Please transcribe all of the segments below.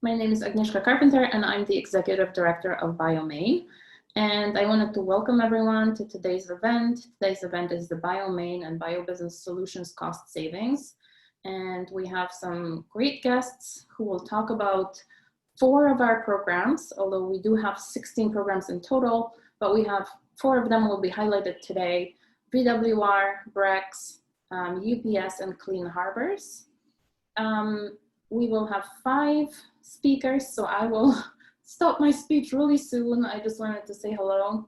My name is Agnieszka Carpenter, and I'm the Executive Director of BioME. And I wanted to welcome everyone to today's event. Today's event is the BioME and BioBusiness Solutions Cost Savings. And we have some great guests who will talk about 4 of our programs, although we do have 16 programs in total, but we have 4 of them will be highlighted today: VWR, Brex, UPS, and Clean Harbors. We will have 5 speakers, so I will stop my speech really soon. I just wanted to say hello.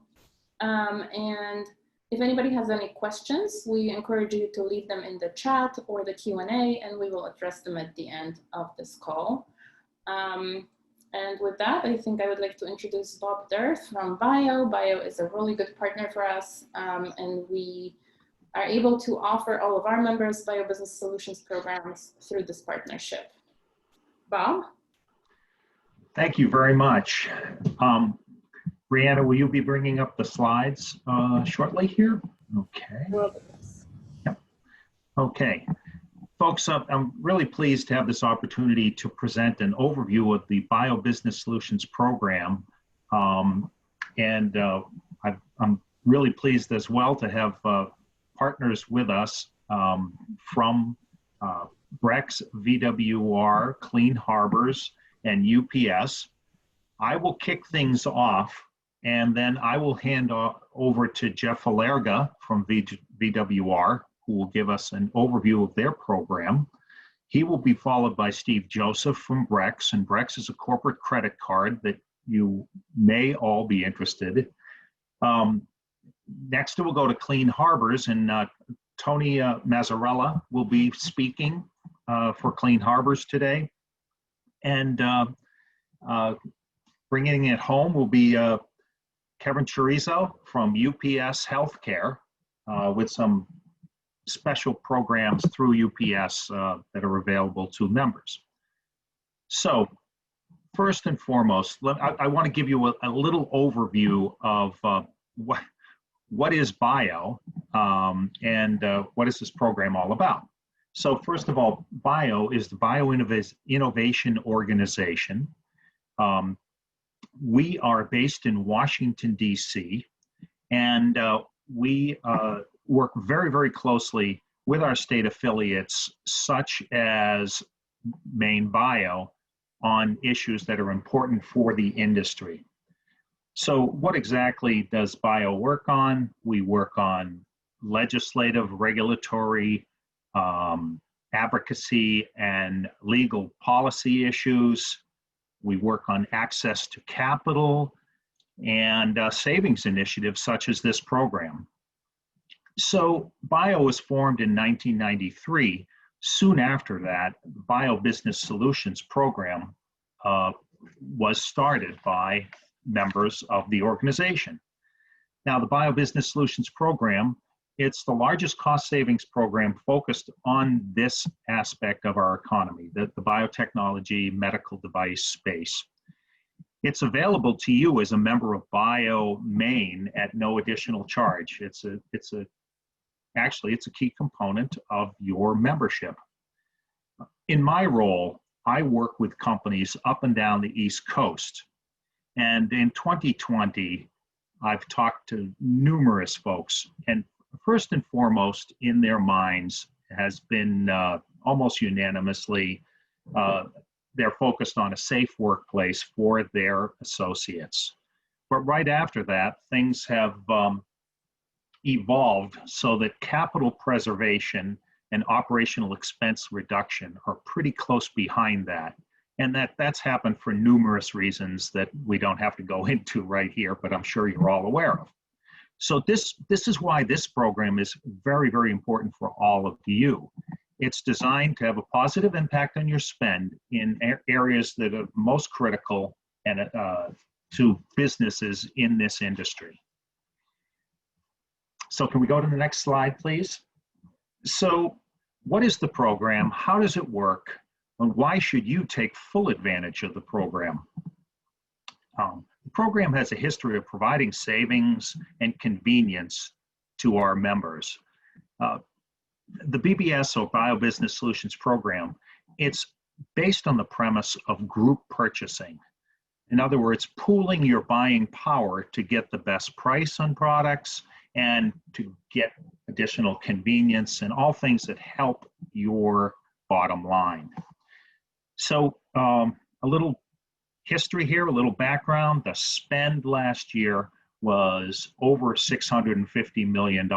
And if anybody has any questions, we encourage you to leave them in the chat or the Q&A, and we will address them at the end of this call. And with that, I think I would like to introduce Bob Dirth from Bio. Bio is a really good partner for us, and we are able to offer all of our members BioBusiness Solutions programs through this partnership. Bob? Thank you very much. Brianna, will you be bringing up the slides shortly here? Okay. Yep. Okay. Folks, I'm really pleased to have this opportunity to present an overview of the BioBusiness Solutions program. I'm really pleased as well to have partners with us from Brex, VWR, Clean Harbors, and UPS. I will kick things off, and then I will hand over to Jeff Alerga from VWR, who will give us an overview of their program. He will be followed by Steve Joseph from Brex, and Brex is a corporate credit card that you may all be interested. Next, we'll go to Clean Harbors, and Tony Mazzarella will be speaking for Clean Harbors today. And bringing it home will be Kevin Chorizo from UPS Healthcare with some special programs through UPS that are available to members. So first and foremost, I want to give you a little overview of what is Bio and what is this program all about. So first of all, Bio is the Bio-Innovation Organization. We are based in Washington, D.C., and we work very, very closely with our state affiliates, such as Maine Bio, on issues that are important for the industry. So what exactly does Bio work on? We work on legislative, regulatory, advocacy, and legal policy issues. We work on access to capital and savings initiatives such as this program. So Bio was formed in 1993. Soon after that, BioBusiness Solutions program was started by members of the organization. Now, the BioBusiness Solutions program, it's the largest cost savings program focused on this aspect of our economy, the biotechnology medical device space. It's available to you as a member of BioMe at no additional charge. Actually, it's a key component of your membership. In my role, I work with companies up and down the East Coast. And in 2020, I've talked to numerous folks, and first and foremost in their minds has been almost unanimously, they're focused on a safe workplace for their associates. But right after that, things have evolved so that capital preservation and operational expense reduction are pretty close behind that. And that's happened for numerous reasons that we don't have to go into right here, but I'm sure you're all aware of. So this is why this program is very, very important for all of you. It's designed to have a positive impact on your spend in areas that are most critical and to businesses in this industry. So can we go to the next slide, please? So what is the program? How does it work? And why should you take full advantage of the program? The program has a history of providing savings and convenience to our members. The BBS, or BioBusiness Solutions program, it's based on the premise of group purchasing. In other words, pooling your buying power to get the best price on products and to get additional convenience and all things that help your bottom line. So a little history here, a little background. The spend last year was over $650 million.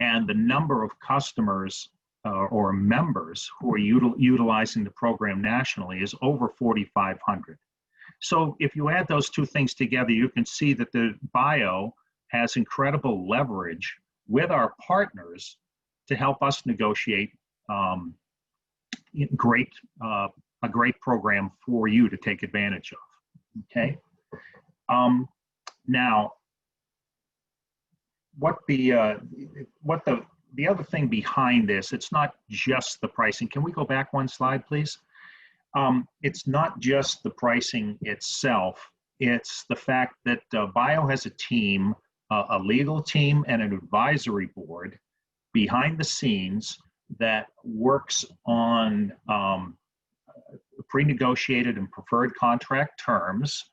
And the number of customers or members who are utilizing the program nationally is over 4,500. So if you add those two things together, you can see that the Bio has incredible leverage with our partners to help us negotiate a great program for you to take advantage of. Okay. Now, what the other thing behind this, it's not just the pricing. Can we go back one slide, please? It's not just the pricing itself. It's the fact that Bio has a team, a legal team and an advisory board behind the scenes that works on pre-negotiated and preferred contract terms.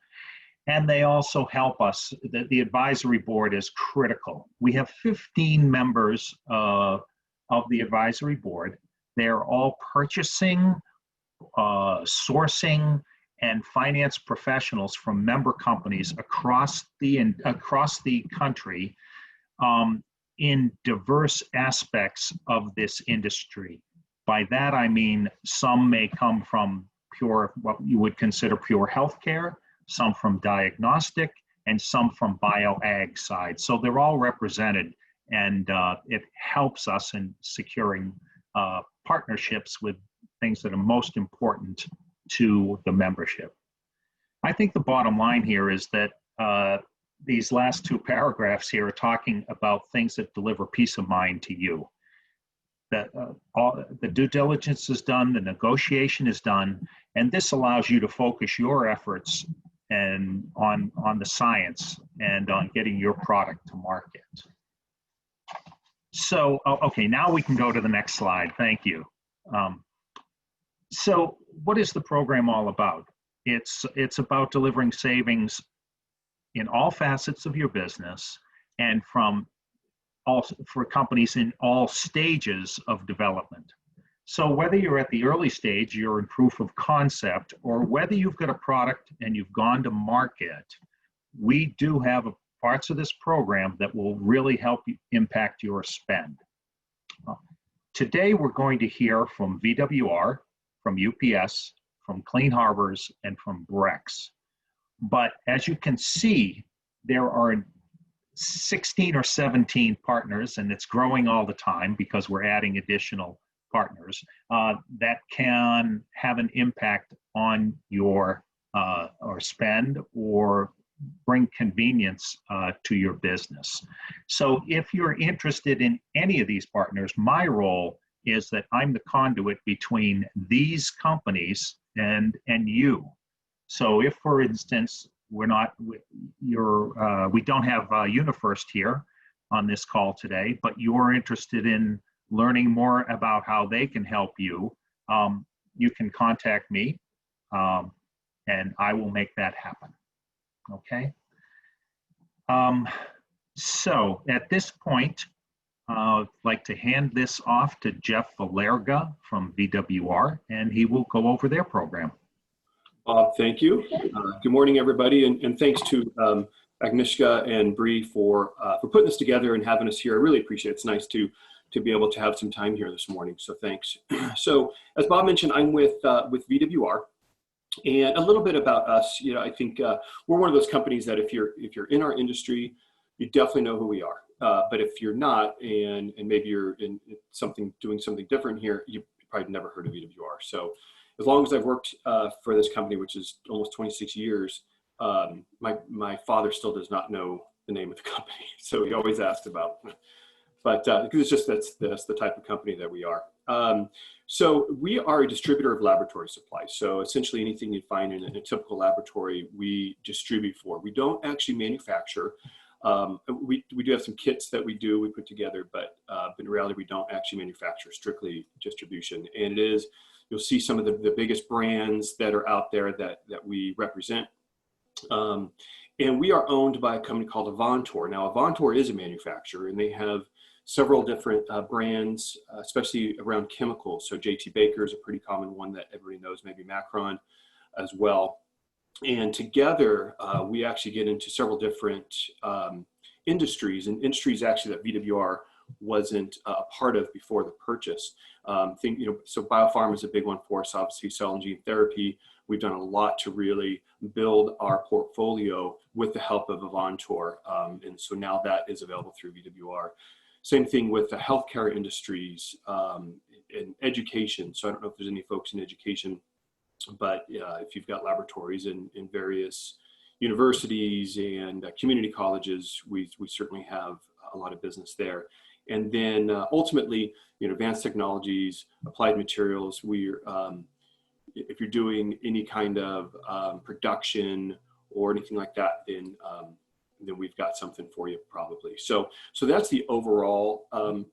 And they also help us. The advisory board is critical. We have 15 members of the advisory board. They're all purchasing, sourcing, and finance professionals from member companies across the country in diverse aspects of this industry. By that I mean some may come from pure, what you would consider pure healthcare, some from diagnostic, and some from bio-ag side. So they're all represented, and it helps us in securing partnerships with things that are most important to the membership. I think the bottom line here is that these last two paragraphs here are talking about things that deliver peace of mind to you. That all the due diligence is done, the negotiation is done, and this allows you to focus your efforts and on the science and on getting your product to market. So, okay, now we can go to the next slide. Thank you. So what is the program all about? It's about delivering savings in all facets of your business and for companies in all stages of development. So whether you're at the early stage, you're in proof of concept, or whether you've got a product and you've gone to market, we do have parts of this program that will really help you impact your spend. Today, we're going to hear from VWR, from UPS, from Clean Harbors, and from Brex. But as you can see, there are 16 or 17 partners, and it's growing all the time because we're adding additional partners that can have an impact on your or spend or bring convenience to your business. So if you're interested in any of these partners, my role is that I'm the conduit between these companies and you. So if, for instance, we don't have UniFirst here on this call today, but you're interested in learning more about how they can help you, you can contact me and I will make that happen. Okay. So at this point, I'd like to hand this off to Jeff Valerga from VWR, and he will go over their program. Thank you. Good morning, everybody, and thanks to Agnieszka and Bree for putting this together and having us here. I really appreciate it. It's nice to be able to have some time here this morning, so thanks. So as Bob mentioned, I'm with VWR. And a little bit about us, you know, I think we're one of those companies that if you're in our industry, you definitely know who we are. But if you're not, and maybe you're doing something different here, you probably never heard of VWR. So as long as I've worked for this company, which is almost 26 years, my father still does not know the name of the company. So he always asked about, but because it's just that's the type of company that we are. So we are a distributor of laboratory supplies. So essentially anything you find in a typical laboratory, we distribute for. We don't actually manufacture. We do have some kits that we put together, but in reality, we don't actually manufacture, strictly distribution. And it is you'll see some of the biggest brands that are out there that we represent. And we are owned by a company called Avantor. Now, Avantor is a manufacturer, and they have several different brands, especially around chemicals. So JT Baker is a pretty common one that everybody knows, maybe Macron as well. And together, we actually get into several different industries, and industries actually that VWR wasn't a part of before the purchase. So biopharma is a big one for us, obviously cell and gene therapy. We've done a lot to really build our portfolio with the help of Avantor. And so now that is available through VWR. Same thing with the healthcare industries and education. So I don't know if there's any folks in education, but if you've got laboratories in various universities and community colleges, we certainly have a lot of business there. And then ultimately, advanced technologies, applied materials, if you're doing any kind of production or anything like that, then we've got something for you probably. So that's the overall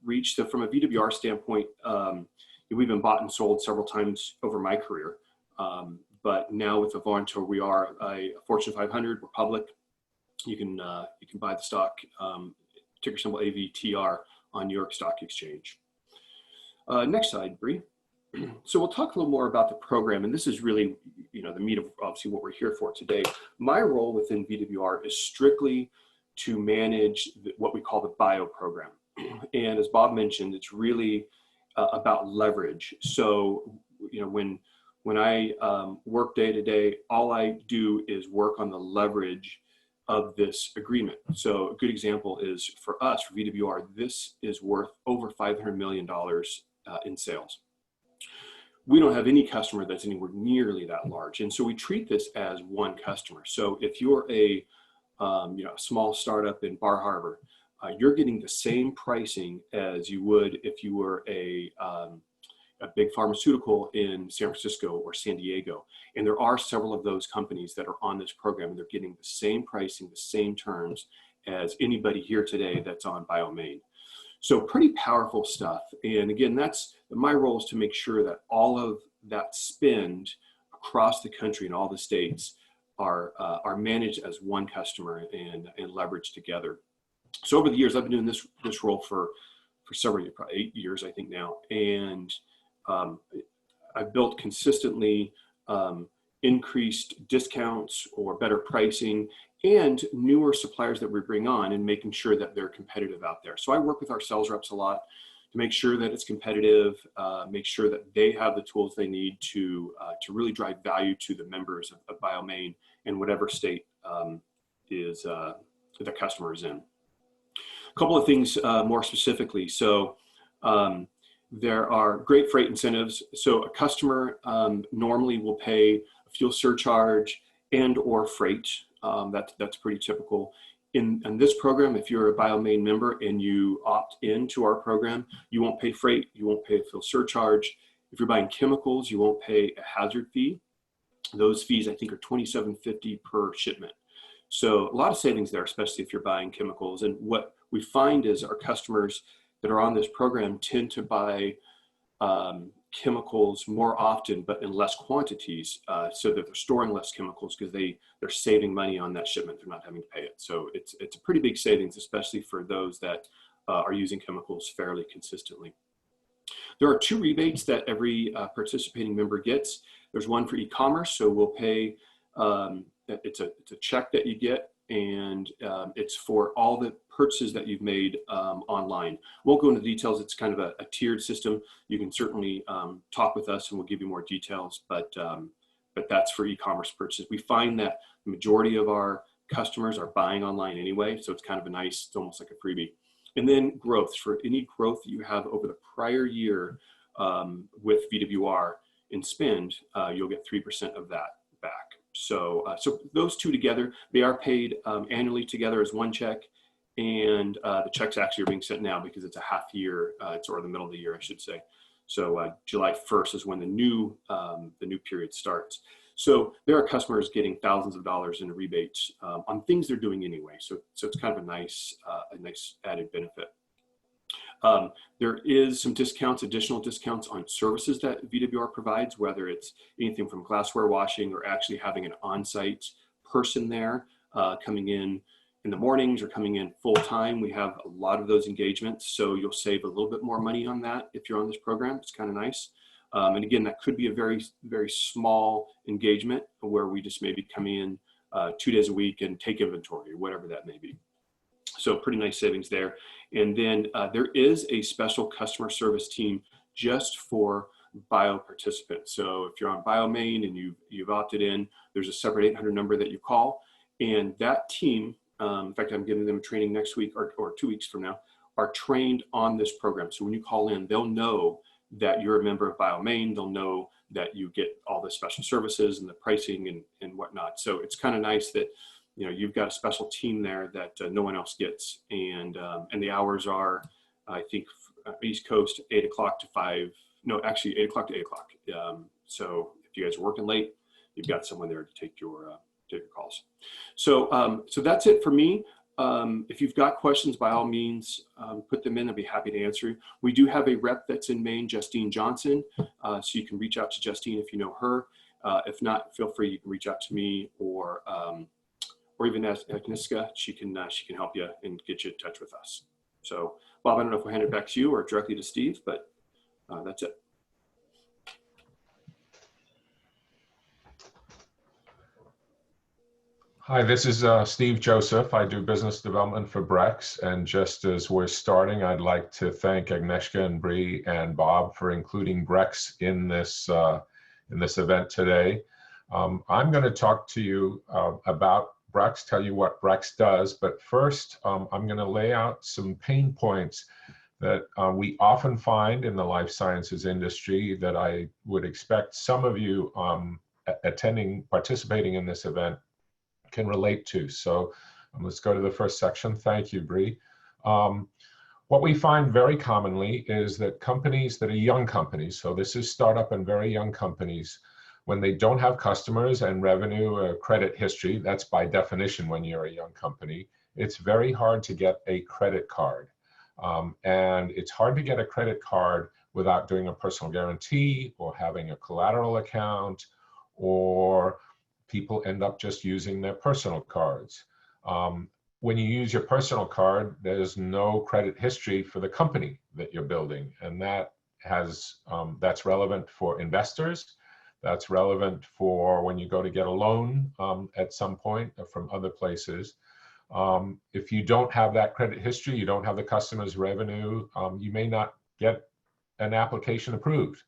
reach. So from a VWR standpoint, we've been bought and sold several times over my career. But now with Avantor, we are a Fortune 500. We're public. You can buy the stock, ticker symbol AVTR, on New York Stock Exchange. Next slide, Bree. So we'll talk a little more about the program, and this is really, the meat of obviously what we're here for today. My role within VWR is strictly to manage what we call the bio program. And as Bob mentioned, it's really about leverage. So, when I work day to day, all I do is work on the leverage of this agreement. So a good example is for us, for VWR, this is worth over $500 million in sales. We don't have any customer that's anywhere nearly that large. And so we treat this as one customer. So if you're a small startup in Bar Harbor, you're getting the same pricing as you would if you were a big pharmaceutical in San Francisco or San Diego. And there are several of those companies that are on this program, and they're getting the same pricing, the same terms as anybody here today that's on BioME. So pretty powerful stuff. And again, that's my role, is to make sure that all of that spend across the country and all the states are managed as one customer and leveraged together. So over the years, I've been doing this role for several years, probably 8 years, I think now. And I've built consistently increased discounts or better pricing and newer suppliers that we bring on, and making sure that they're competitive out there. So I work with our sales reps a lot to make sure that it's competitive, make sure that they have the tools they need to really drive value to the members of BioME in whatever state the customer is in. A couple of things more specifically. So there are great freight incentives. So a customer normally will pay a fuel surcharge and or freight. That's pretty typical. In this program, if you're a BioME member and you opt into our program, you won't pay freight, you won't pay a fuel surcharge. If you're buying chemicals, you won't pay a hazard fee. Those fees, I think, are $27.50 per shipment. So a lot of savings there, especially if you're buying chemicals. And what we find is our customers that are on this program tend to buy chemicals more often, but in less quantities, so that they're storing less chemicals because they're saving money on that shipment. They're not having to pay it. So it's a pretty big savings, especially for those that are using chemicals fairly consistently. There are 2 rebates that every participating member gets. There's one for e-commerce, so we'll pay, it's a check that you get, and it's for all the purchases that you've made online. Won't go into details. It's kind of a tiered system. You can certainly talk with us and we'll give you more details, but that's for e-commerce purchases. We find that the majority of our customers are buying online anyway, so it's kind of a nice, it's almost like a freebie. And then growth, for any growth that you have over the prior year with VWR in spend, you'll get 3% of that back. So those 2 together, they are paid annually together as one check, and the checks actually are being sent now because it's a half year, it's or the middle of the year, I should say. So July 1st is when the new period starts. So there are customers getting thousands of dollars in rebates on things they're doing anyway. So it's kind of a nice added benefit. There is some discounts, additional discounts on services that VWR provides, whether it's anything from glassware washing or actually having an on-site person there coming in the mornings or coming in full time. We have a lot of those engagements, so you'll save a little bit more money on that if you're on this program. It's kind of nice. And again, that could be a very, very small engagement where we just maybe come in 2 days a week and take inventory or whatever that may be. So pretty nice savings there. And then there is a special customer service team just for bio participants. So if you're on BioMe and you've opted in, there's a separate 800 number that you call. And that team, in fact, I'm giving them training next week or 2 weeks from now, are trained on this program. So when you call in, they'll know that you're a member of BioMe. They'll know that you get all the special services and the pricing and whatnot. So it's kind of nice that you've got a special team there that no one else gets. And the hours are, I think, East Coast 8 o'clock to 5. No, actually 8 o'clock to 8 o'clock. So if you guys are working late, you've got someone there to take your calls. So so that's it for me. If you've got questions, by all means, put them in. I'll be happy to answer you. We do have a rep that's in Maine, Justine Johnson. So you can reach out to Justine if you know her. If not, feel free. You can reach out to me or even Agnieszka. She can help you and get you in touch with us. So Bob, I don't know if we'll hand it back to you or directly to Steve, but that's it. Hi, this is Steve Joseph. I do business development for Brex. And just as we're starting, I'd like to thank Agnieszka and Bree and Bob for including Brex in this event today. I'm going to talk to you about Brex, tell you what Brex does. But first, I'm going to lay out some pain points that we often find in the life sciences industry that I would expect some of you participating in this event can relate to. So let's go to the first section. Thank you, Bree. What we find very commonly is that companies that are young companies, so this is startup and very young companies, when they don't have customers and revenue or credit history, that's by definition when you're a young company, it's very hard to get a credit card. And it's hard to get a credit card without doing a personal guarantee or having a collateral account, or people end up just using their personal cards. When you use your personal card, there's no credit history for the company that you're building. And that's relevant for investors. That's relevant for when you go to get a loan at some point from other places. If you don't have that credit history, you don't have the customer's revenue, you may not get an application approved.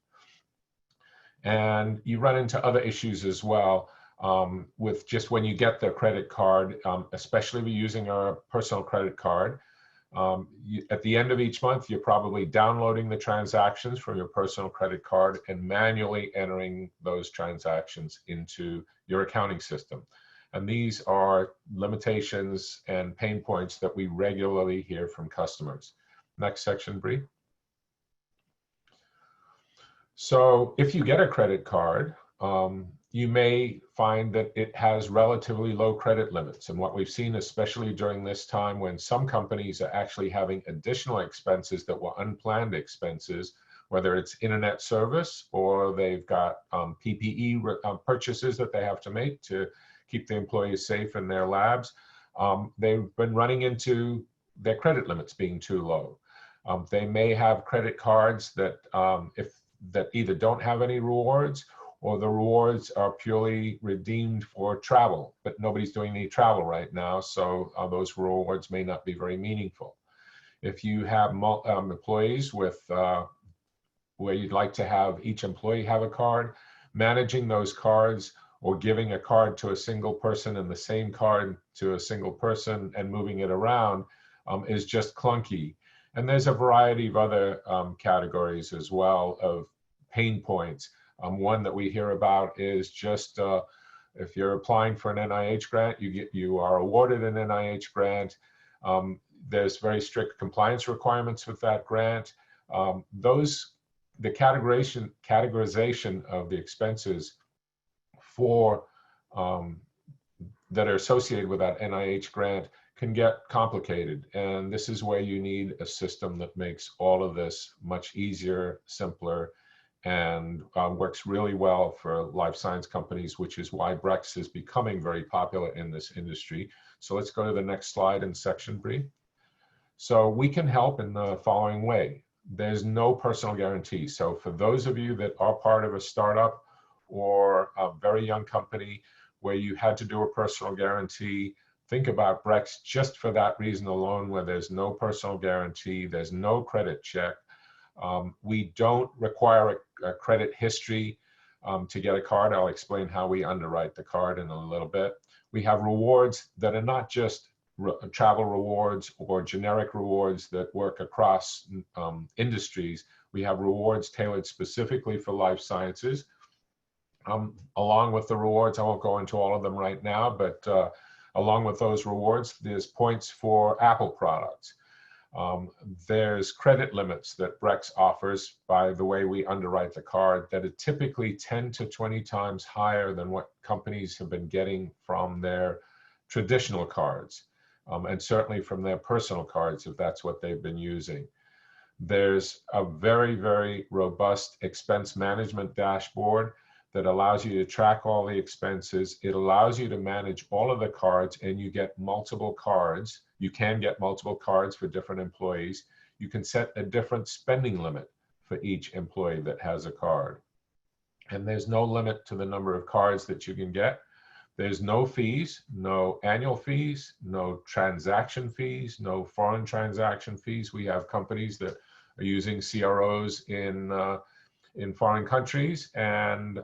And you run into other issues as well. With just when you get the credit card, especially if you're using a personal credit card, at the end of each month, you're probably downloading the transactions from your personal credit card and manually entering those transactions into your accounting system. And these are limitations and pain points that we regularly hear from customers. Next section, Bree. So if you get a credit card, you may find that it has relatively low credit limits. And what we've seen, especially during this time when some companies are actually having additional expenses that were unplanned expenses, whether it's internet service or they've got PPE purchases that they have to make to keep the employees safe in their labs, they've been running into their credit limits being too low. They may have credit cards that that either don't have any rewards, or the rewards are purely redeemed for travel, but nobody's doing any travel right now, so those rewards may not be very meaningful. If you have employees with where you'd like to have each employee have a card, managing those cards or giving a card to a single person and the same card to a single person and moving it around is just clunky. And there's a variety of other categories as well of pain points. One that we hear about is just if you're applying for an NIH grant, you are awarded an NIH grant. There's very strict compliance requirements with that grant. The categorization of the expenses for that are associated with that NIH grant can get complicated. And this is where you need a system that makes all of this much easier, simpler, and works really well for life science companies, which is why Brex is becoming very popular in this industry. So let's go to the next slide in section, Bree. So we can help in the following way. There's no personal guarantee. So for those of you that are part of a startup or a very young company where you had to do a personal guarantee, think about Brex just for that reason alone, where there's no personal guarantee, there's no credit check. We don't require a credit history to get a card. I'll explain how we underwrite the card in a little bit. We have rewards that are not just travel rewards or generic rewards that work across industries. We have rewards tailored specifically for life sciences. Along with the rewards, I won't go into all of them right now, but along with those rewards, there's points for Apple products. There's credit limits that Brex offers by the way we underwrite the card that are typically 10 to 20 times higher than what companies have been getting from their traditional cards, and certainly from their personal cards if that's what they've been using. There's a very, very robust expense management dashboard that allows you to track all the expenses. It allows you to manage all of the cards, and you get multiple cards. You can get multiple cards for different employees. You can set a different spending limit for each employee that has a card. And there's no limit to the number of cards that you can get. There's no fees, no annual fees, no transaction fees, no foreign transaction fees. We have companies that are using CROs in foreign countries, and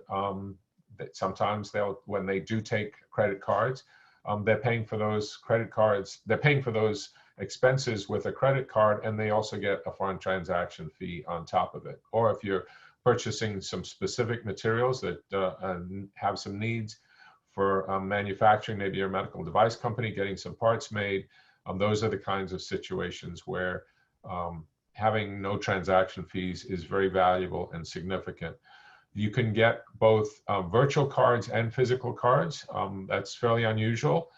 that sometimes when they do take credit cards, they're paying for those credit cards, they're paying for those expenses with a credit card, and they also get a foreign transaction fee on top of it. Or if you're purchasing some specific materials that have some needs for manufacturing, maybe you're a medical device company getting some parts made, those are the kinds of situations where having no transaction fees is very valuable and significant. You can get both virtual cards and physical cards. That's fairly unusual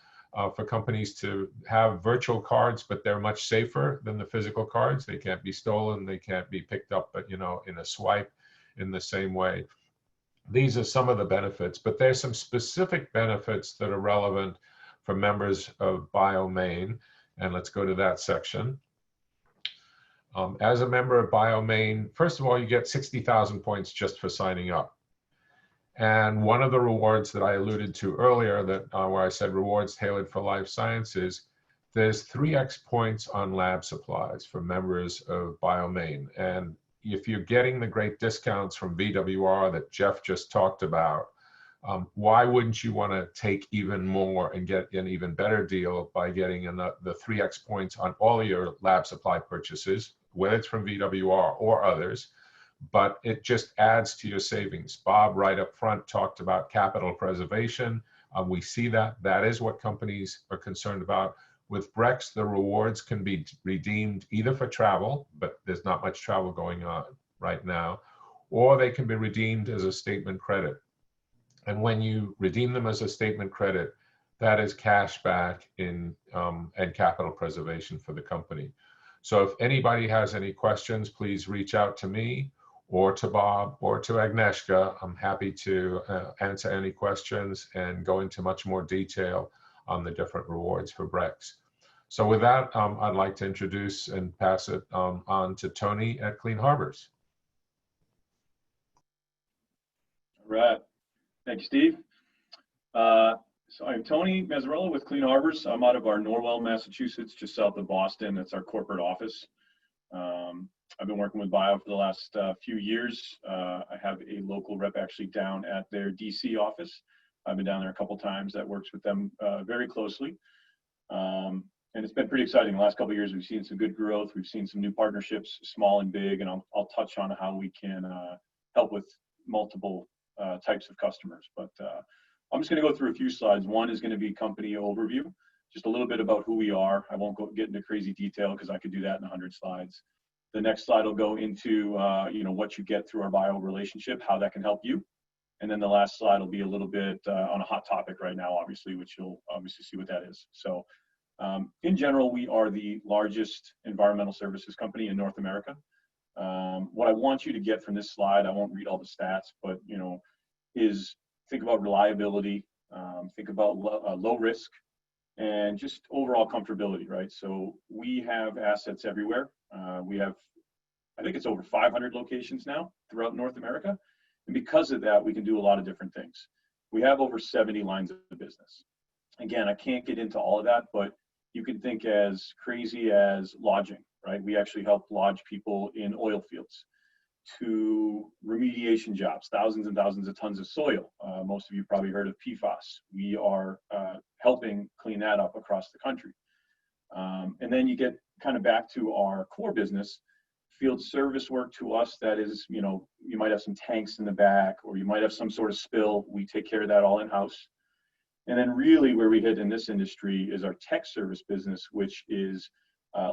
for companies to have virtual cards, but they're much safer than the physical cards. They can't be stolen, they can't be picked up, but in a swipe in the same way. These are some of the benefits, but there's some specific benefits that are relevant for members of BioMe, and let's go to that section. As a member of BioMe, first of all, you get 60,000 points just for signing up. And one of the rewards that I alluded to earlier, that where I said rewards tailored for life sciences, there's 3x points on lab supplies for members of BioMe. And if you're getting the great discounts from VWR that Jeff just talked about, why wouldn't you want to take even more and get an even better deal by getting the 3x points on all of your lab supply purchases, whether it's from VWR or others, but it just adds to your savings. Bob, right up front, talked about capital preservation. We see that is what companies are concerned about. With Brex, the rewards can be redeemed either for travel, but there's not much travel going on right now, or they can be redeemed as a statement credit. And when you redeem them as a statement credit, that is cash back and capital preservation for the company. So if anybody has any questions, please reach out to me or to Bob or to Agnieszka. I'm happy to answer any questions and go into much more detail on the different rewards for Brex. So with that, I'd like to introduce and pass it on to Tony at Clean Harbors. All right. Thank you, Steve. So I'm Tony Mazzarella with Clean Harbors. I'm out of our Norwell, Massachusetts, just south of Boston. That's our corporate office. I've been working with Bio for the last few years. I have a local rep actually down at their DC office. I've been down there a couple times. That works with them very closely. And it's been pretty exciting. The last couple of years, we've seen some good growth. We've seen some new partnerships, small and big, and I'll touch on how we can help with multiple types of customers. But I'm just going to go through a few slides. One is going to be company overview, just a little bit about who we are. I won't get into crazy detail because I could do that in 100 slides. The next slide will go into what you get through our Bio relationship, how that can help you. And then the last slide will be a little bit on a hot topic right now, obviously, which you'll obviously see what that is. So In general, we are the largest environmental services company in North America. What I want you to get from this slide, I won't read all the stats, but is think about reliability, think about low risk, and just overall comfortability, right? So we have assets everywhere. We have, I think it's over 500 locations now throughout North America. And because of that, we can do a lot of different things. We have over 70 lines of business. Again, I can't get into all of that, but you can think as crazy as lodging, right? We actually help lodge people in oil fields, to remediation jobs, thousands and thousands of tons of soil. Most of you probably heard of PFAS. We are helping clean that up across the country. And then you get kind of back to our core business, field service work to us that is, you might have some tanks in the back, or you might have some sort of spill. We take care of that all in-house. And then really where we hit in this industry is our tech service business, which is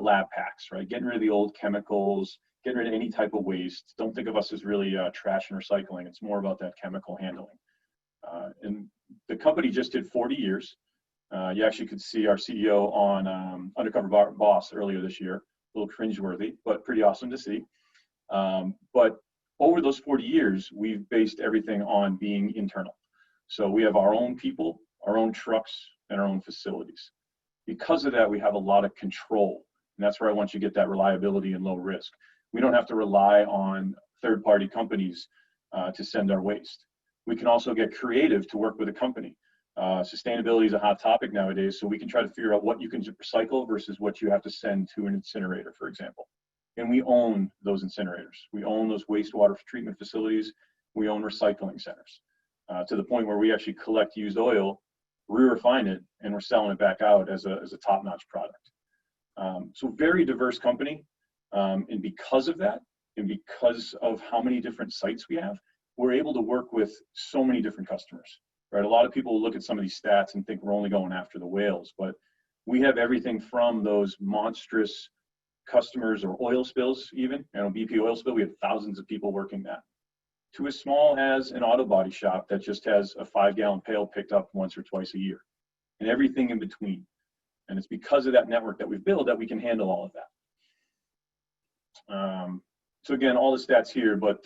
lab packs, right? Getting rid of the old chemicals, getting rid of any type of waste. Don't think of us as really trash and recycling. It's more about that chemical handling. And the company just did 40 years. You actually could see our CEO on Undercover Boss earlier this year. A little cringeworthy, but pretty awesome to see. But over those 40 years, we've based everything on being internal. So we have our own people, our own trucks, and our own facilities. Because of that, we have a lot of control. And that's where I want you to get that reliability and low risk. We don't have to rely on third-party companies to send our waste. We can also get creative to work with a company. Sustainability is a hot topic nowadays, so we can try to figure out what you can recycle versus what you have to send to an incinerator, for example. And we own those incinerators. We own those wastewater treatment facilities. We own recycling centers to the point where we actually collect used oil, re-refine it, and we're selling it back out as a top-notch product. So very diverse company. And because of that, and because of how many different sites we have, we're able to work with so many different customers, right? A lot of people look at some of these stats and think we're only going after the whales, but we have everything from those monstrous customers or oil spills even, BP oil spill, we have thousands of people working that, to as small as an auto body shop that just has a 5-gallon pail picked up once or twice a year, and everything in between. And it's because of that network that we've built that we can handle all of that. So again, all the stats here, but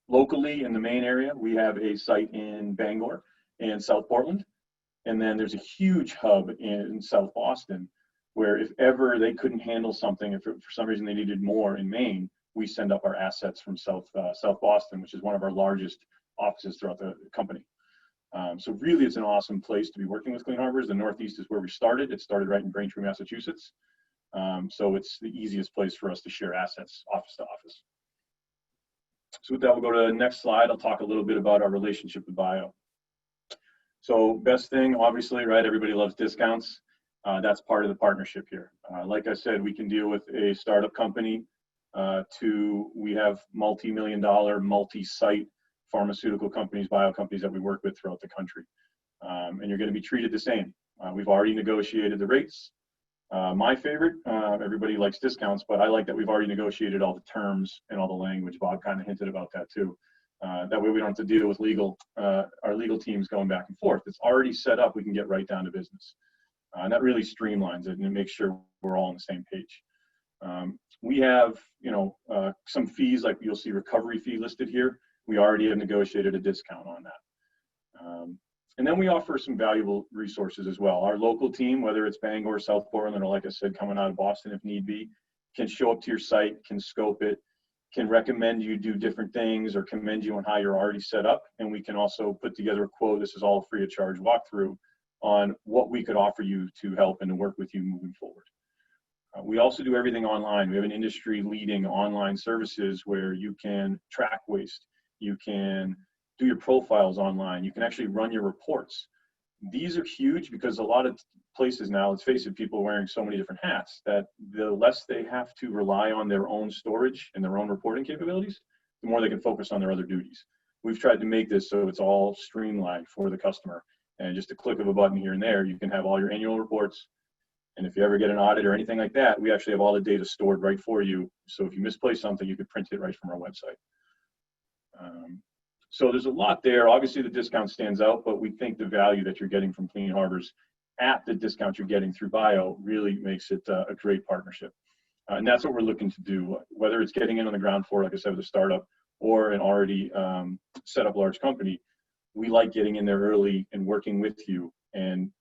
locally in the main area, we have a site in Bangor and South Portland. And then there's a huge hub in South Boston where if ever they couldn't handle something, if for some reason they needed more in Maine, we send up our assets from South Boston, which is one of our largest offices throughout the company. So really, it's an awesome place to be working with Clean Harbors. The Northeast is where we started. It started right in Braintree, Massachusetts. So it's the easiest place for us to share assets office to office. So with that, we'll go to the next slide. I'll talk a little bit about our relationship with Bio. So best thing, obviously, right? Everybody loves discounts. That's part of the partnership here. Like I said, we can deal with a startup company we have multi-million-dollar, multi-site pharmaceutical companies, bio companies that we work with throughout the country. And you're going to be treated the same. We've already negotiated the rates. My favorite, everybody likes discounts, but I like that we've already negotiated all the terms and all the language. Bob kind of hinted about that too. That way we don't have to deal with our legal teams going back and forth. It's already set up. We can get right down to business. And that really streamlines it and makes sure we're all on the same page. We have, some fees, like you'll see recovery fee listed here. We already have negotiated a discount on that. And then we offer some valuable resources as well. Our local team, whether it's Bangor, South Portland, or like I said, coming out of Boston if need be, can show up to your site, can scope it, can recommend you do different things or commend you on how you're already set up. And we can also put together a quote. This is all free of charge walkthrough on what we could offer you to help and to work with you moving forward. We also do everything online. We have an industry leading online services where you can track waste. You can do your profiles online. You can actually run your reports. These are huge because a lot of places now, let's face it, people are wearing so many different hats that the less they have to rely on their own storage and their own reporting capabilities, the more they can focus on their other duties. We've tried to make this so it's all streamlined for the customer. And just a click of a button here and there, you can have all your annual reports. And if you ever get an audit or anything like that, we actually have all the data stored right for you. So if you misplace something, you could print it right from our website. So there's a lot there. Obviously, the discount stands out, but we think the value that you're getting from Clean Harbors at the discount you're getting through Bio really makes it a great partnership. And that's what we're looking to do, whether it's getting in on the ground floor, like I said, with a startup or an already set up large company. We like getting in there early and working with you and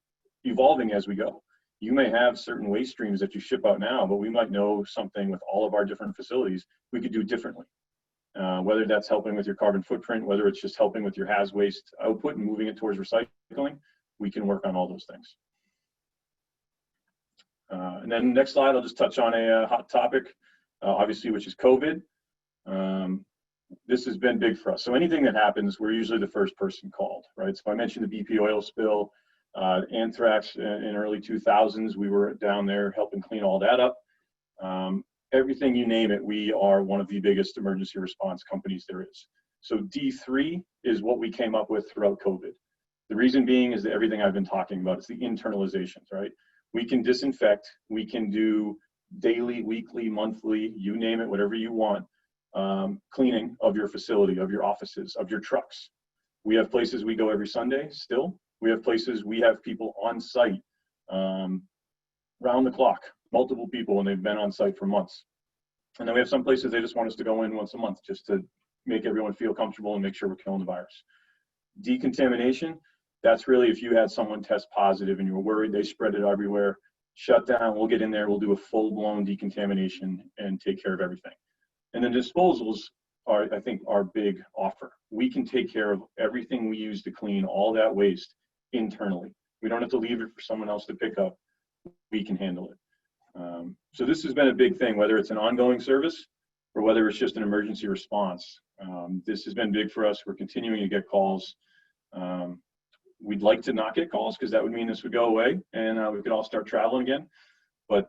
evolving as we go. You may have certain waste streams that you ship out now, but we might know something with all of our different facilities we could do differently. Whether that's helping with your carbon footprint, whether it's just helping with your haz waste output and moving it towards recycling, we can work on all those things. And then next slide, I'll just touch on a hot topic, obviously, which is COVID. This has been big for us. So anything that happens, we're usually the first person called, right? So I mentioned the BP oil spill, anthrax in early 2000s. We were down there helping clean all that up. Everything you name it, we are one of the biggest emergency response companies there is. So D3 is what we came up with throughout COVID. The reason being is that everything I've been talking about, it's the internalizations, right? We can disinfect, we can do daily, weekly, monthly, you name it, whatever you want, cleaning of your facility, of your offices, of your trucks. We have places we go every Sunday still. We have places we have people on site round the clock, multiple people, and they've been on site for months. And then we have some places they just want us to go in once a month just to make everyone feel comfortable and make sure we're killing the virus. Decontamination, that's really if you had someone test positive and you were worried they spread it everywhere, shut down, we'll get in there, we'll do a full-blown decontamination and take care of everything. And then disposals are, I think, our big offer. We can take care of everything we use to clean all that waste internally. We don't have to leave it for someone else to pick up. We can handle it. So this has been a big thing, whether it's an ongoing service or whether it's just an emergency response. This has been big for us. We're continuing to get calls. We'd like to not get calls because that would mean this would go away and we could all start traveling again. But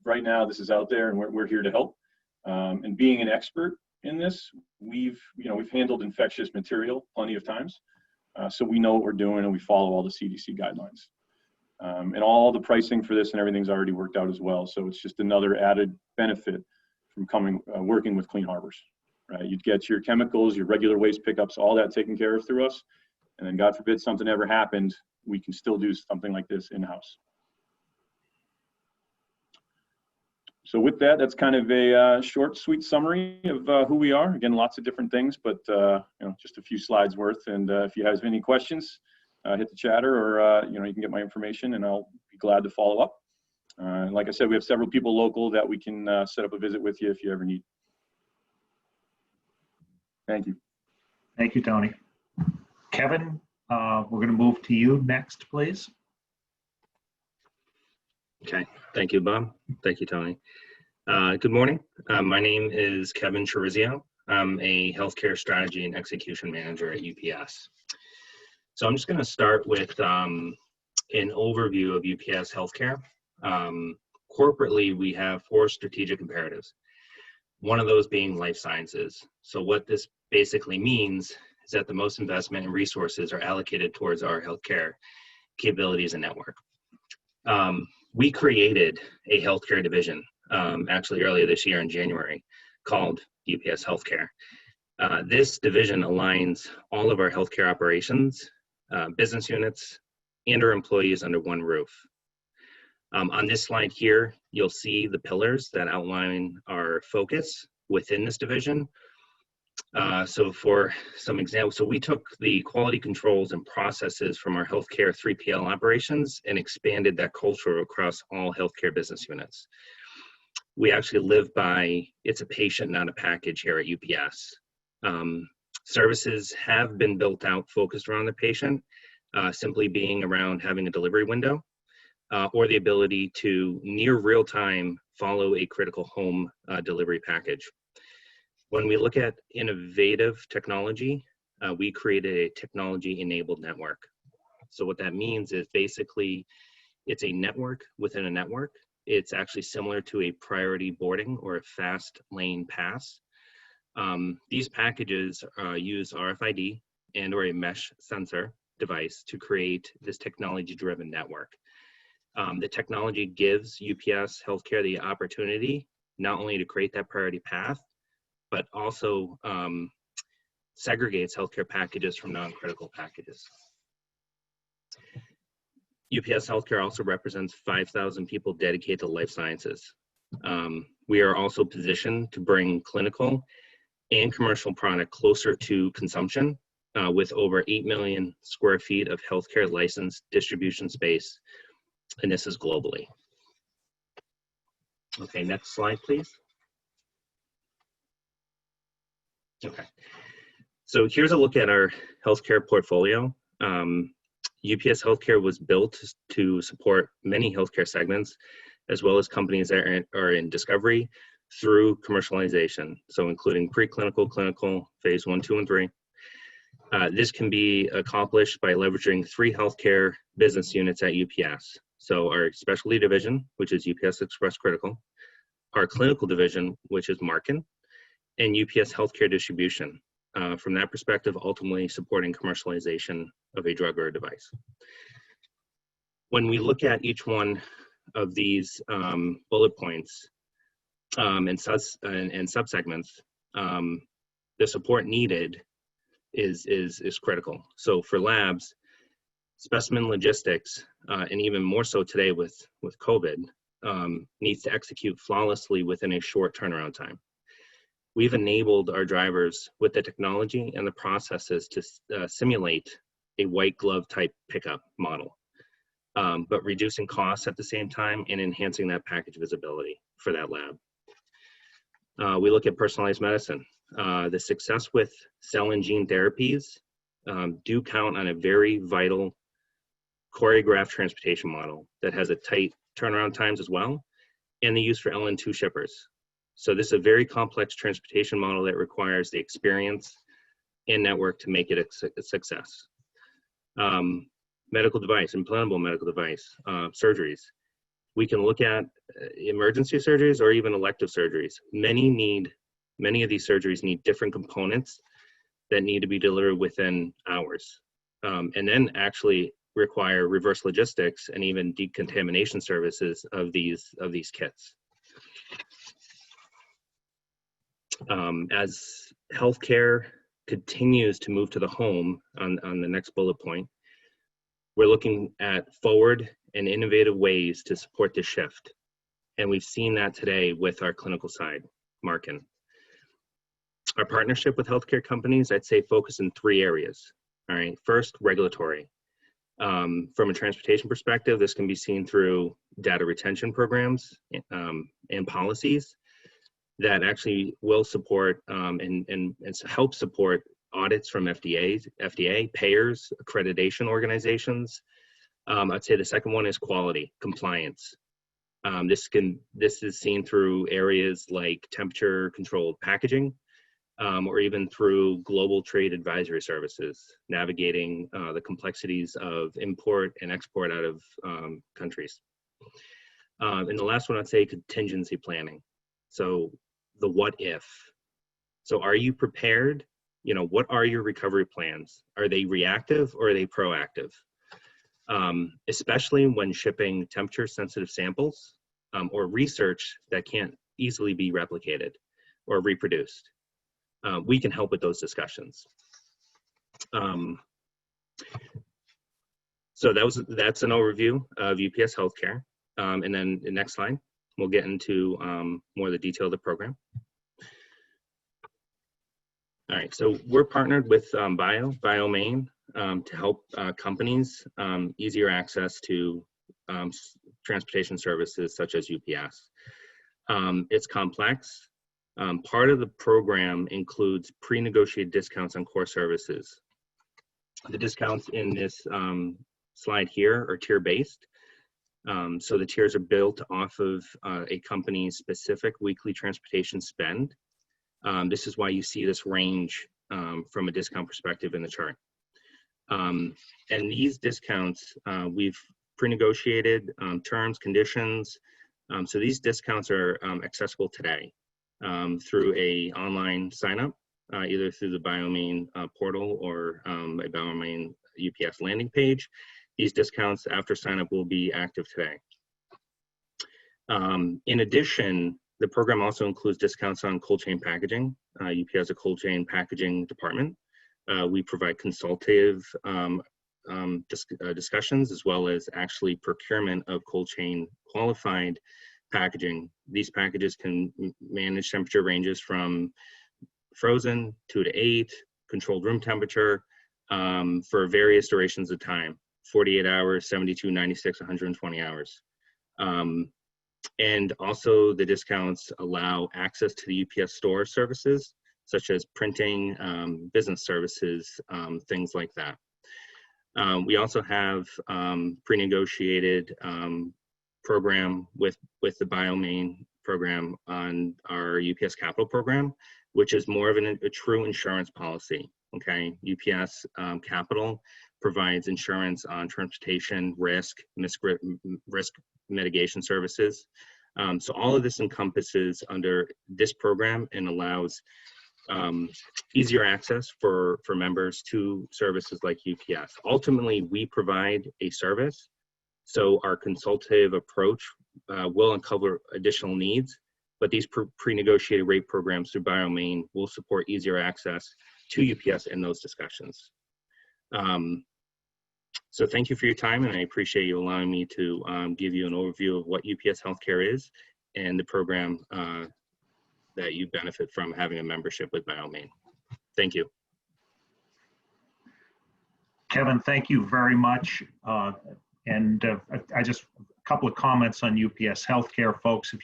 right now this is out there and we're here to help. And being an expert in this, we've handled infectious material plenty of times. So we know what we're doing and we follow all the CDC guidelines. And all the pricing for this and everything's already worked out as well. So it's just another added benefit from working with Clean Harbors, right? You'd get your chemicals, your regular waste pickups, all that taken care of through us. And then God forbid something ever happened, we can still do something like this in-house. So with that, that's kind of a short, sweet summary of who we are. Again, lots of different things, but just a few slides worth. And if you have any questions, hit the chatter or you can get my information and I'll be glad to follow up. Like I said, we have several people local that we can set up a visit with you if you ever need. Thank you. Thank you, Tony. Kevin, we're going to move to you next, please. Okay, thank you, Bob. Thank you, Tony. Good morning. My name is Kevin Chirizio. I'm a healthcare strategy and execution manager at UPS. So I'm just going to start with an overview of UPS Healthcare. Corporately, we have 4 strategic imperatives. One of those being life sciences. So what this basically means is that the most investment and resources are allocated towards our healthcare capabilities and network. We created a healthcare division actually earlier this year in January called UPS Healthcare. This division aligns all of our healthcare operations, business units, and our employees under one roof. On this slide here, you'll see the pillars that outline our focus within this division. So for some examples, so we took the quality controls and processes from our healthcare 3PL operations and expanded that culture across all healthcare business units. We actually live by, it's a patient, not a package here at UPS. Services have been built out focused around the patient, simply being around having a delivery window or the ability to near real time follow a critical home delivery package. When we look at innovative technology, we created a technology-enabled network. So what that means is basically it's a network within a network. It's actually similar to a priority boarding or a fast lane pass. These packages use RFID and or a mesh sensor device to create this technology-driven network. The technology gives UPS Healthcare the opportunity not only to create that priority path, but also segregates healthcare packages from non-critical packages. UPS Healthcare also represents 5,000 people dedicated to life sciences. We are also positioned to bring clinical and commercial product closer to consumption with over 8 million square feet of healthcare licensed distribution space, and this is globally. Okay, next slide, please. Okay, so here's a look at our healthcare portfolio. UPS Healthcare was built to support many healthcare segments, as well as companies that are in discovery through commercialization, so including preclinical, clinical, phase 1, 2, and 3. This can be accomplished by leveraging 3 healthcare business units at UPS. So our specialty division, which is UPS Express Critical, our clinical division, which is Marken, and UPS Healthcare Distribution. From that perspective, ultimately supporting commercialization of a drug or a device. When we look at each one of these bullet points and subsegments, the support needed is critical. So for labs, specimen logistics, and even more so today with COVID, needs to execute flawlessly within a short turnaround time. We've enabled our drivers with the technology and the processes to simulate a white glove type pickup model, but reducing costs at the same time and enhancing that package visibility for that lab. We look at personalized medicine. The success with cell and gene therapies do count on a very vital choreographed transportation model that has a tight turnaround times as well, and the use for LN2 shippers. So this is a very complex transportation model that requires the experience and network to make it a success. Medical device, implantable medical device, surgeries. We can look at emergency surgeries or even elective surgeries. Many of these surgeries need different components that need to be delivered within hours, and then actually require reverse logistics and even decontamination services of these kits. As healthcare continues to move to the home on the next bullet point, we're looking at forward and innovative ways to support the shift. And we've seen that today with our clinical side, Marken. Our partnership with healthcare companies, I'd say focus in 3 areas. All right, first, regulatory. From a transportation perspective, this can be seen through data retention programs and policies that actually will support and help support audits from FDA, payers, accreditation organizations. I'd say the second one is quality, compliance. This is seen through areas like temperature controlled packaging, or even through global trade advisory services, navigating the complexities of import and export out of countries. And the last one, I'd say contingency planning. So the what if. So are you prepared? You know, what are your recovery plans? Are they reactive or are they proactive? Especially when shipping temperature sensitive samples or research that can't easily be replicated or reproduced. We can help with those discussions. So that's an overview of UPS Healthcare. And then the next slide, we'll get into more of the detail of the program. All right, so we're partnered with BioME to help companies easier access to transportation services such as UPS. It's complex. Part of the program includes pre-negotiated discounts on core services. The discounts in this slide here are tier-based. So the tiers are built off of a company's specific weekly transportation spend. This is why you see this range from a discount perspective in the chart. And these discounts, we've pre-negotiated terms, conditions. So these discounts are accessible today through a online sign-up, either through the BioME portal or a BioME UPS landing page. These discounts after sign-up will be active today. In addition, the program also includes discounts on cold chain packaging. UPS has a cold chain packaging department. We provide consultative discussions, as well as actually procurement of cold chain qualified packaging. These packages can manage temperature ranges from frozen 2 to 8, controlled room temperature, for various durations of time, 48 hours, 72, 96, 120 hours. And also the discounts allow access to the UPS store services, such as printing, business services, things like that. We also have pre-negotiated program with the BioME program on our UPS Capital program, which is more of a true insurance policy. Okay, UPS Capital provides insurance on transportation risk mitigation services. So all of this encompasses under this program and allows easier access for members to services like UPS. Ultimately, we provide a service, so our consultative approach will uncover additional needs, but these pre-negotiated rate programs through BioME will support easier access to UPS in those discussions. So thank you for your time, and I appreciate you allowing me to give you an overview of what UPS Healthcare is and the program that you benefit from having a membership with BioME. Thank you. Kevin, thank you very much. And I just, a couple of comments on UPS Healthcare, folks.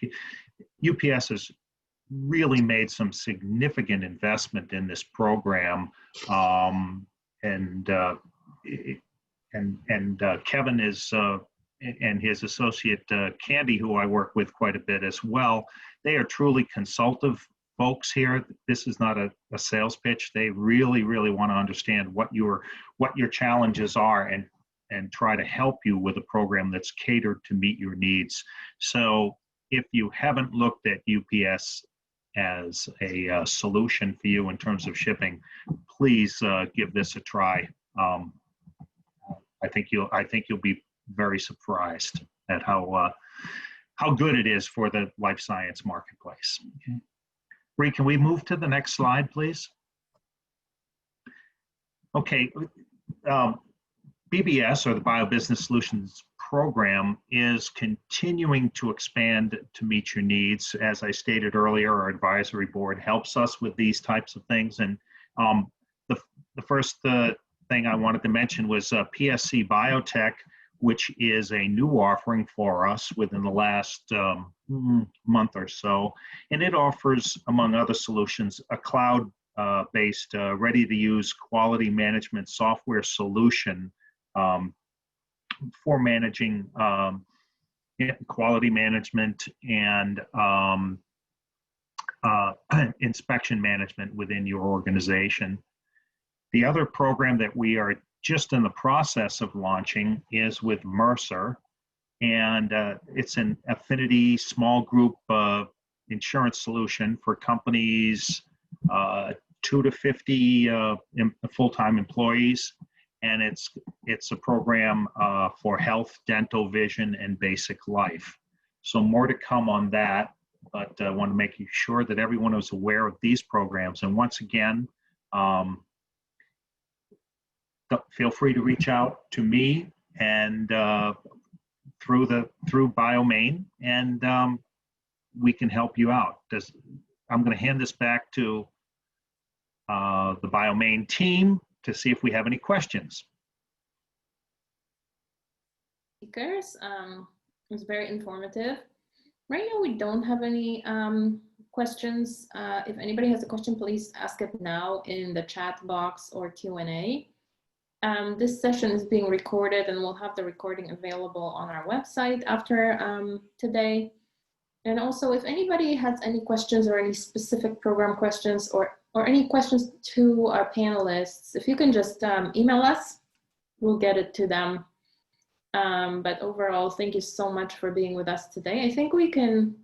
UPS has really made some significant investment in this program, and Kevin is and his associate Candy, who I work with quite a bit as well. They are truly consultative folks here. This is not a sales pitch. They really want to understand what your challenges are and try to help you with a program that's catered to meet your needs. So if you haven't looked at UPS as a solution for you in terms of shipping, please give this a try. I think you'll be very surprised at how good it is for the life science marketplace. Okay. Bree, can we move to the next slide, please? Okay. BBS, or the BioBusiness Solutions Program, is continuing to expand to meet your needs. As I stated earlier, our advisory board helps us with these types of things. And the first thing I wanted to mention was PSC Biotech, which is a new offering for us within the last month or so. And it offers, among other solutions, a cloud-based, ready-to-use quality management software solution for managing quality management and inspection management within your organization. The other program that we are just in the process of launching is with Mercer, and it's an affinity small group insurance solution for companies 2 to 50 full-time employees, and it's a program for health, dental, vision, and basic life. So more to come on that, but I want to make sure that everyone is aware of these programs. And once again, feel free to reach out to me and through BioME, and we can help you out. I'm going to hand this back to the BioME team to see if we have any questions. Speakers, it was very informative. Right now, we don't have any questions. If anybody has a question, please ask it now in the chat box or Q&A. This session is being recorded, and we'll have the recording available on our website after today. And also, if anybody has any questions or any specific program questions or any questions to our panelists, if you can just email us, we'll get it to them. But overall, thank you so much for being with us today. I think we can